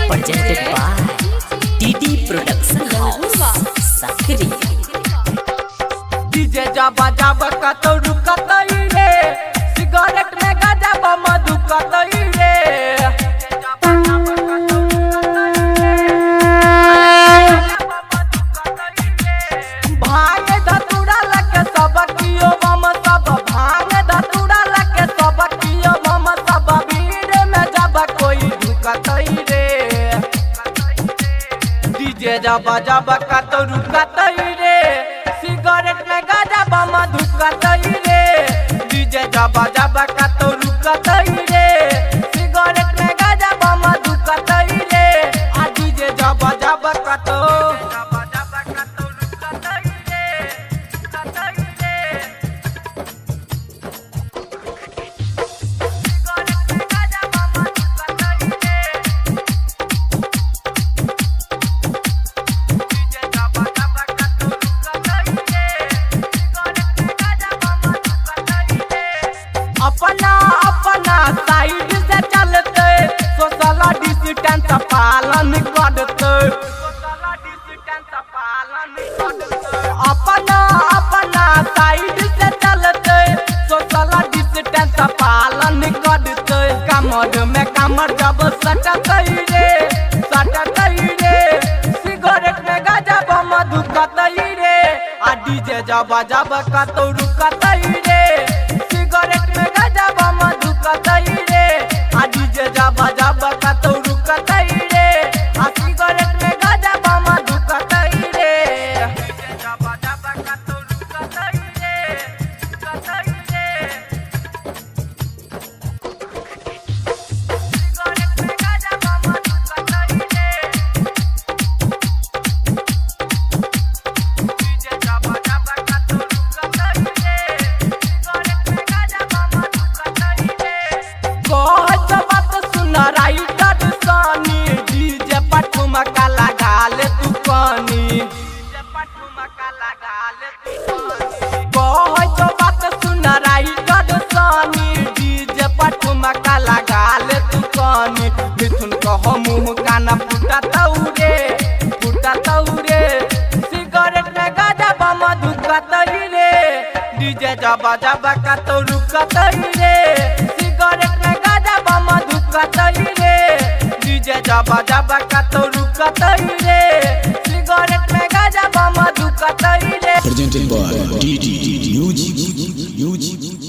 Presented by DD Production House, Sakri. DJ जाबा जाबा का तो रुकतई रे, सिगरेट में गाजा बम दुकतई रे। भांग धतूरा लके सब कियो बम सब, भांग धतूरा लके सब कियो बम सब, भीड़ में जाबा कोई दुकतई रे। डीजे जाबा जाबा का तो रुकतई रे, सिगरेट में गाजा बम धुकतई रे। डीजे जाबा जाबा का तो रुकतई रे, सिगरेट में गाजा बम धुकतई रे। आ डीजे जाबा जाबा का तो रुकतई रे, रुकतई रे। सिगरेट में गाजा बम धुकतई रे। डीजे जाबा जाबा का तो रुकतई रे, सिगरेट में गाजा बम धुकतई रे। अपना अपना साइड से चलते, सोशल डिस्टेंस पालन करते, सोशल डिस्टेंस पालन करते। अपना अपना साइड से चलते, सोशल डिस्टेंस पालन करते। कमर में कमर जब सटतई रे, सटतई रे, सिगरेट में गाजा बम धुकतई रे। आ डीजे जाबा जाबा का तो रुकतई रे, सिगरेट में गाजा बम धुकतई रे। आ डीजे जाबा जाबा का तो रुकतई रे, आ सिगरेट में गाजा बम धुकतई रे। डीजे जाबा जाबा का तो रुकतई रे, रुकतई रे। सिगरेट में गाजा बम धुकतई रे। डीजे जाबा जाबा का तो रुकतई रे, सिगरेट में गाजा बम धुकतई रे। कहत बात सुन राइटर सानी, डीजे पठुमा का लगा ले तू पानी, डीजे पठुमा का लगा ले तू पानी। कहत बात सुन राइटर सानी, डीजे पठुमा का लगा ले तू पानी। मिथुन कह मुँह काना फुटतौ रे, फुटतौ रे, सिगरेट में गाजा बम धुकतई रे। डीजे जाबा जाबा का तो रुकतई रे, सिगरेट में गाजा बम धुकतई रे। डीजे जाबा जाबा का तो रुकतई रे, सिगरेट में गाजा बम धुकतई रे। Presented by DD Music.